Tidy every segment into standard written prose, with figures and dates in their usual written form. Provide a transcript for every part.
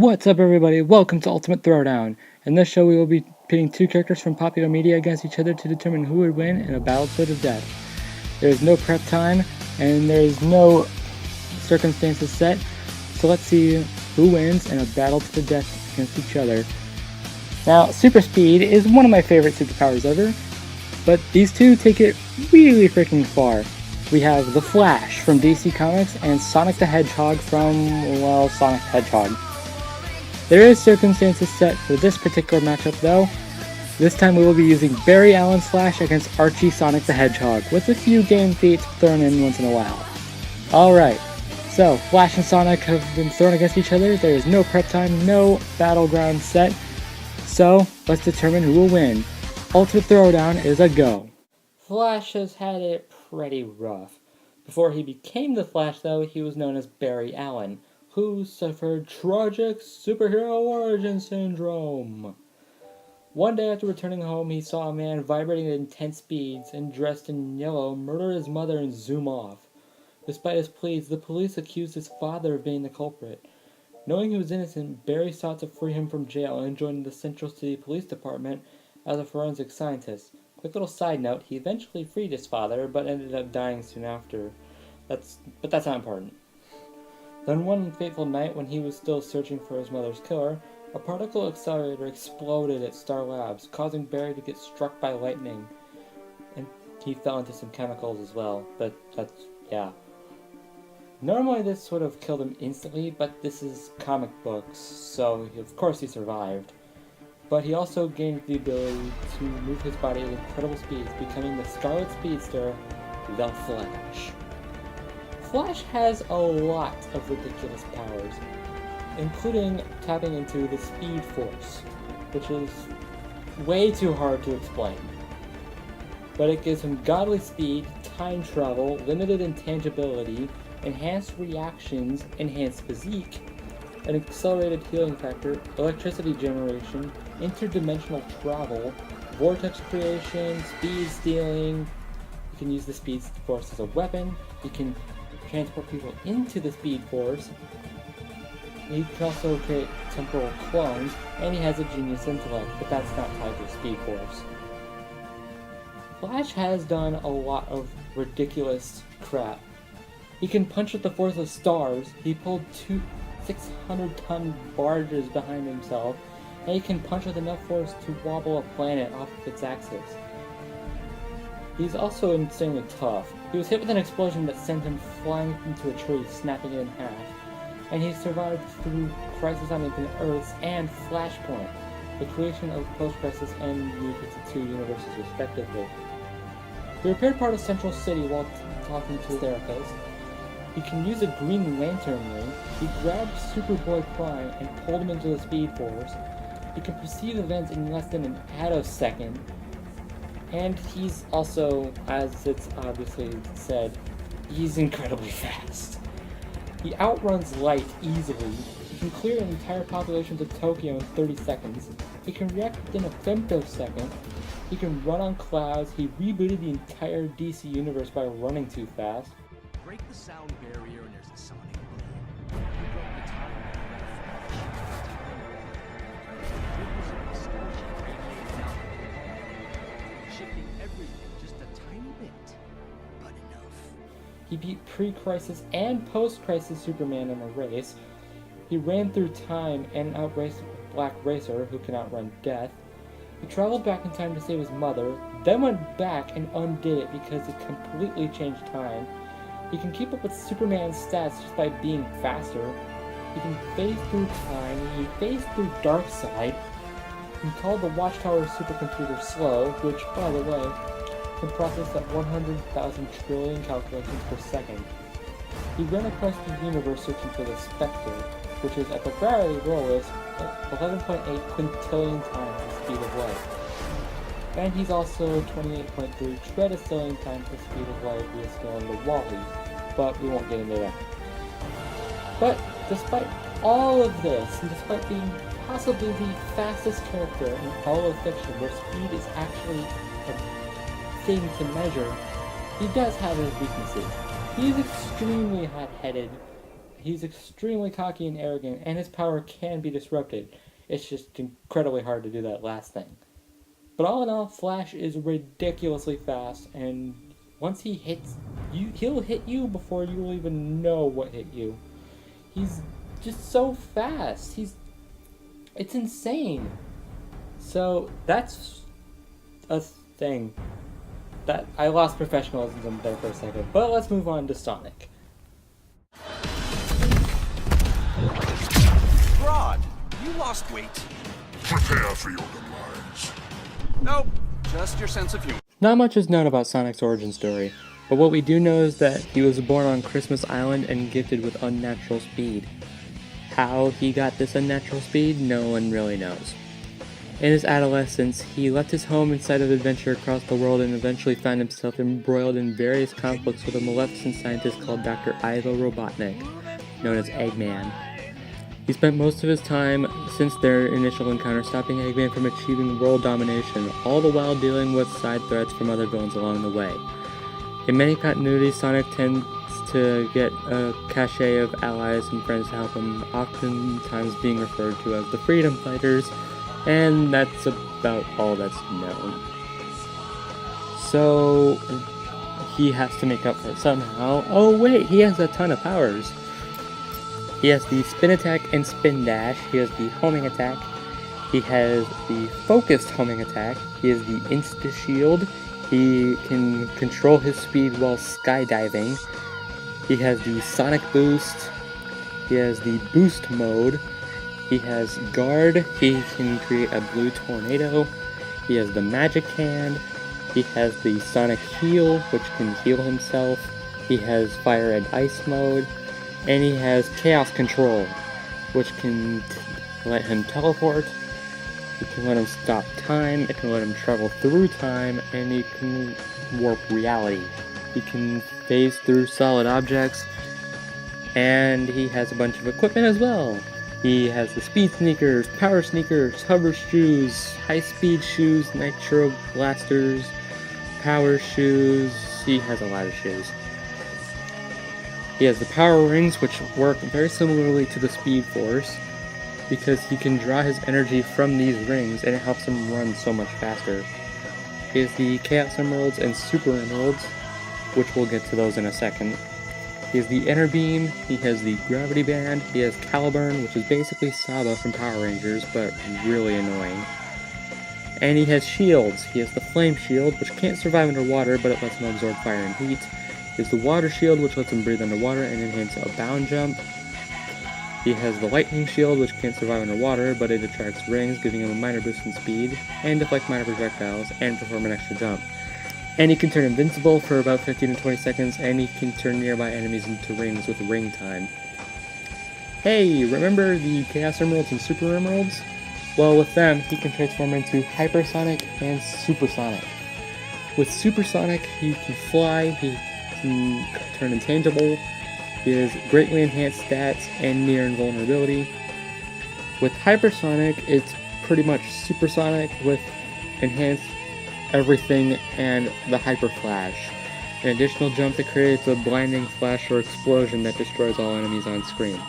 What's up, everybody? Welcome to Ultimate Throwdown. In this show, we will be pitting two characters from popular media against each other to determine who would win in a battle to the death. There is no prep time, and there is no circumstances set, so let's see who wins in a battle to the death against each other. Now, super speed is one of my favorite superpowers ever, but these two take it really freaking far. We have the Flash from DC Comics and Sonic the Hedgehog from, Sonic the Hedgehog. There is circumstances set for this particular matchup though. This time we will be using Barry Allen's Flash against Archie Sonic the Hedgehog, with a few game feats thrown in once in a while. Alright, so Flash and Sonic have been thrown against each other. There is no prep time, no battleground set. So let's determine who will win. Ultimate Throwdown is a go. Flash has had it pretty rough. Before he became the Flash though, he was known as Barry Allen, who suffered tragic superhero origin syndrome. One day after returning home, he saw a man vibrating at intense speeds and dressed in yellow murder his mother and zoom off. Despite his pleas, the police accused his father of being the culprit. Knowing he was innocent, Barry sought to free him from jail and joined the Central City Police Department as a forensic scientist. Quick little side note, he eventually freed his father, but ended up dying soon after. But that's not important. Then one fateful night, when he was still searching for his mother's killer, a particle accelerator exploded at Star Labs, causing Barry to get struck by lightning. And he fell into some chemicals as well, but yeah. Normally this would have killed him instantly, but this is comic books, so of course he survived. But he also gained the ability to move his body at incredible speeds, becoming the Scarlet Speedster, the Flash. Flash has a lot of ridiculous powers, including tapping into the Speed Force, which is way too hard to explain. But it gives him godly speed, time travel, limited intangibility, enhanced reactions, enhanced physique, an accelerated healing factor, electricity generation, interdimensional travel, vortex creation, speed stealing. You can use the Speed Force as a weapon. You can transport people into the Speed Force. He can also create temporal clones, and he has a genius intellect, but that's not tied to the Speed Force. Flash has done a lot of ridiculous crap. He can punch with the force of stars. He pulled 600-ton barges behind himself, and he can punch with enough force to wobble a planet off of its axis. He's also insanely tough. He was hit with an explosion that sent him flying into a tree, snapping it in half. And he survived through Crisis on Infinite Earths and Flashpoint, the creation of Post-Crisis and New 52 universes respectively. He repaired part of Central City while talking to his therapist. He can use a Green Lantern ring. He grabbed Superboy Prime and pulled him into the Speed Force. He can perceive events in less than an attosecond. And he's also, as it's obviously said, he's incredibly fast. He outruns light easily. He can clear entire populations of Tokyo in 30 seconds. He can react within a femtosecond. He can run on clouds. He rebooted the entire DC universe by running too fast. Break the sound barrier and there's a sonic boom. You broke the time shifting everything just a tiny bit, but enough. He beat pre-Crisis and post-Crisis Superman in a race. He ran through time and outraced Black Racer, who can outrun death. He traveled back in time to save his mother, then went back and undid it because it completely changed time. He can keep up with Superman's stats just by being faster. He can phase through time. He phased through Darkseid. He called the Watchtower supercomputer slow, which, by the way, can process at 100,000 trillion calculations per second. He ran across the universe searching for the Spectre, which is at the very lowest 11.8 quintillion times the speed of light. And he's also 28.3 trillion times the speed of light via scaling the Wally, but we won't get into that. But despite all of this, and despite being possibly the fastest character in all of fiction where speed is actually a thing to measure, he does have his weaknesses. He's extremely hot-headed, He's extremely cocky and arrogant, and his power can be disrupted. It's just incredibly hard to do that last thing. But all in all, Flash is ridiculously fast, and once he hits you, he'll hit you before you will even know what hit you. He's just so fast. It's insane. So that's a thing. That I lost professionalism there for a second, but let's move on to Sonic. Rod, you lost weight. Prepare for your demise. Nope, just your sense of humor. Not much is known about Sonic's origin story, but what we do know is that he was born on Christmas Island and gifted with unnatural speed. How he got this unnatural speed, no one really knows. In his adolescence, he left his home in sight of adventure across the world and eventually found himself embroiled in various conflicts with a maleficent scientist called Dr. Ivo Robotnik, known as Eggman. He spent most of his time since their initial encounter stopping Eggman from achieving world domination, all the while dealing with side threats from other villains along the way. In many continuities, Sonic tends to get a cachet of allies and friends to help him, oftentimes being referred to as the Freedom Fighters, and that's about all that's known. So, he has to make up for it somehow. Oh wait, he has a ton of powers. He has the spin attack and spin dash. He has the homing attack. He has the focused homing attack. He has the insta shield. He can control his speed while skydiving. He has the sonic boost. He has the boost mode. He has guard. He can create a blue tornado. He has the magic hand. He has the sonic heal, which can heal himself. He has fire and ice mode. And he has Chaos Control, which can let him teleport, it can let him stop time, it can let him travel through time, and he can warp reality. He can phase through solid objects, and he has a bunch of equipment as well. He has the speed sneakers, power sneakers, hover shoes, high speed shoes, nitro blasters, power shoes. He has a lot of shoes. He has the power rings, which work very similarly to the Speed Force, because he can draw his energy from these rings and it helps him run so much faster. He has the Chaos Emeralds and Super Emeralds, which we'll get to those in a second. He has the Inner Beam, he has the Gravity Band, he has Caliburn, which is basically Saba from Power Rangers, but really annoying. And he has shields. He has the Flame Shield, which can't survive underwater, but it lets him absorb fire and heat. He has the Water Shield, which lets him breathe underwater and enhance a bound jump. He has the Lightning Shield, which can't survive underwater, but it attracts rings, giving him a minor boost in speed, and deflect minor projectiles, and perform an extra jump. And he can turn invincible for about 15 to 20 seconds, and he can turn nearby enemies into rings with ring time. Hey, remember the Chaos Emeralds and Super Emeralds? Well, with them, he can transform into Hypersonic and Supersonic. With Supersonic, he can fly, he can turn intangible, he has greatly enhanced stats and near invulnerability. With Hypersonic, it's pretty much Supersonic with enhanced everything and the Hyper Flash, an additional jump that creates a blinding flash or explosion that destroys all enemies on screen.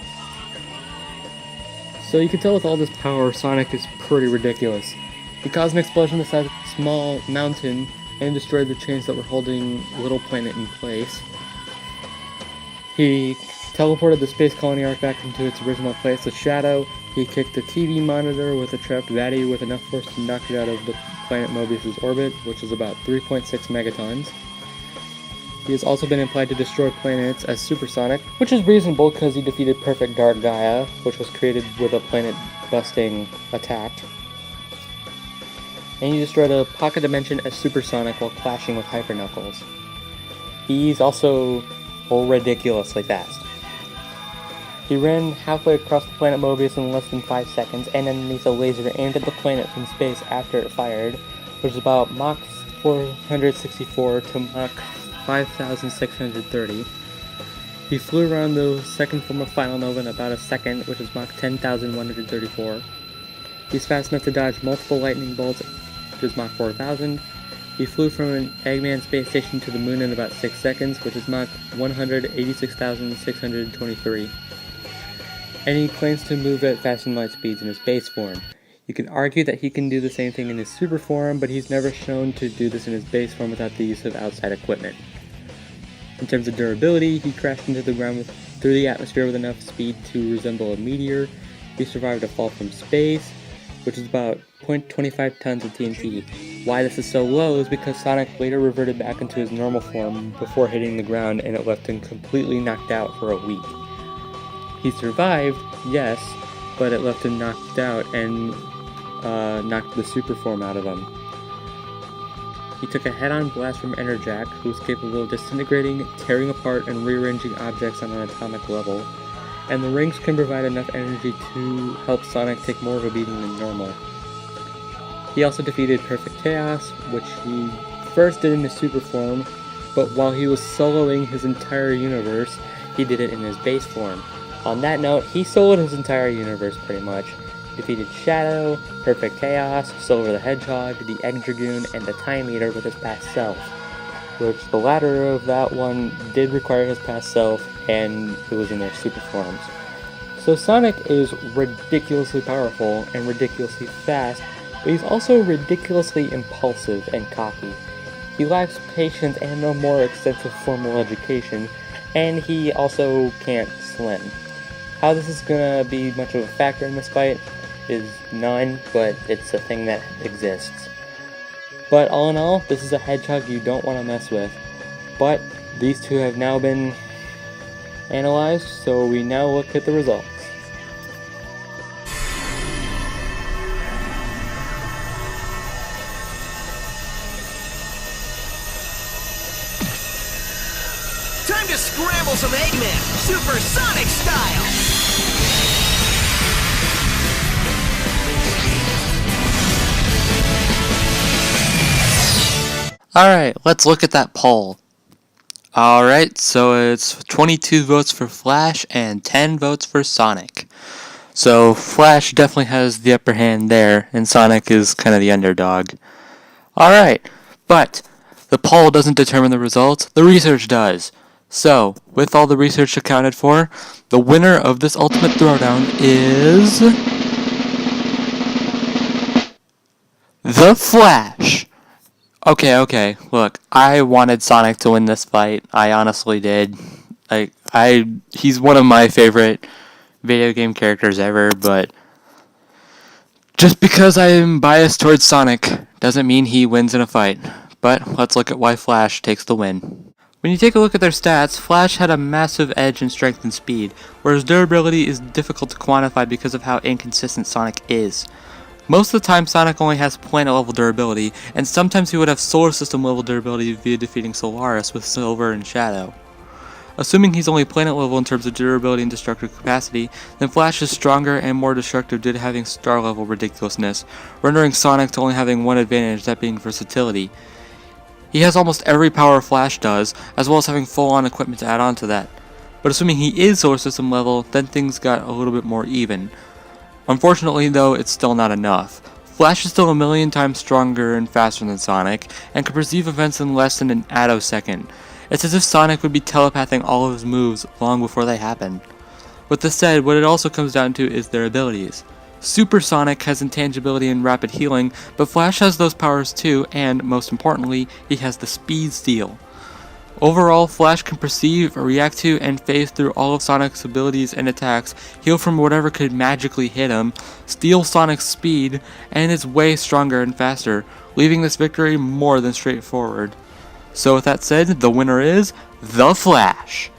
So you can tell with all this power, Sonic is pretty ridiculous. He caused an explosion the size of a small mountain and destroyed the chains that were holding Little Planet in place. He teleported the space colony arc back into its original place, the Shadow. He kicked a TV monitor with a trapped Vatty with enough force to knock it out of the planet Mobius's orbit, which is about 3.6 megatons. He has also been implied to destroy planets as Supersonic, which is reasonable because he defeated Perfect Dark Gaia, which was created with a planet-busting attack. And he destroyed a pocket dimension as Supersonic while clashing with Hyper Knuckles. He's also ridiculously fast. He ran halfway across the planet Mobius in less than 5 seconds, and underneath a laser aimed at the planet from space after it fired, which is about Mach 464 to Mach 5630. He flew around the second form of Final Nova in about a second, which is Mach 10,134. He's fast enough to dodge multiple lightning bolts, which is Mach 4000. He flew from an Eggman space station to the moon in about 6 seconds, which is Mach 186,623. and he claims to move at faster than light speeds in his base form. You can argue that he can do the same thing in his super form, but he's never shown to do this in his base form without the use of outside equipment. In terms of durability, he crashed into the ground through the atmosphere with enough speed to resemble a meteor. He survived a fall from space, which is about 0.25 tons of TNT. Why this is so low is because Sonic later reverted back into his normal form before hitting the ground, and it left him completely knocked out for a week. He survived, yes, but it left him knocked out and knocked the super form out of him. He took a head-on blast from Hedgehog, who was capable of disintegrating, tearing apart, and rearranging objects on an atomic level, and the rings can provide enough energy to help Sonic take more of a beating than normal. He also defeated Perfect Chaos, which he first did in his super form, but while he was soloing his entire universe, he did it in his base form. On that note, he soloed his entire universe pretty much. He defeated Shadow, Perfect Chaos, Silver the Hedgehog, the Egg Dragoon, and the Time Eater with his past self, which the latter of that one did require his past self, and it was in their super forms. So Sonic is ridiculously powerful and ridiculously fast, but he's also ridiculously impulsive and cocky. He lacks patience and no more extensive formal education, and he also can't swim. How this is gonna be much of a factor in this fight is none, but it's a thing that exists. But all in all, this is a Hedgehog you don't want to mess with. But these two have now been analyzed, so we now look at the results. Time to scramble some Eggman, supersonic style! Alright, let's look at that poll. Alright, so it's 22 votes for Flash and 10 votes for Sonic. So Flash definitely has the upper hand there, and Sonic is kind of the underdog. Alright, but the poll doesn't determine the results, the research does. So, with all the research accounted for, the winner of this Ultimate Throwdown is the Flash. Okay, look, I wanted Sonic to win this fight. I honestly did. He's one of my favorite video game characters ever, but just because I'm biased towards Sonic doesn't mean he wins in a fight. But let's look at why Flash takes the win. When you take a look at their stats, Flash had a massive edge in strength and speed, whereas durability is difficult to quantify because of how inconsistent Sonic is. Most of the time, Sonic only has planet-level durability, and sometimes he would have solar system-level durability via defeating Solaris with Silver and Shadow. Assuming he's only planet-level in terms of durability and destructive capacity, then Flash is stronger and more destructive due to having star-level ridiculousness, rendering Sonic to only having one advantage, that being versatility. He has almost every power Flash does, as well as having full-on equipment to add on to that. But assuming he is solar system level, then things got a little bit more even. Unfortunately though, it's still not enough. Flash is still a million times stronger and faster than Sonic, and can perceive events in less than an attosecond. It's as if Sonic would be telepathing all of his moves long before they happen. With this said, what it also comes down to is their abilities. Super Sonic has intangibility and rapid healing, but Flash has those powers too, and most importantly, he has the Speed Steal. Overall, Flash can perceive, react to, and phase through all of Sonic's abilities and attacks, heal from whatever could magically hit him, steal Sonic's speed, and is way stronger and faster, leaving this victory more than straightforward. So with that said, the winner is the Flash!